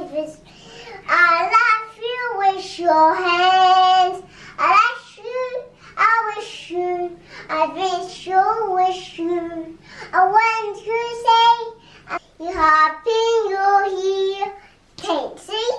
wish. I love you with your hands. I love you, I wish you, I wish you. I want to say, you're happy you're here. Can't see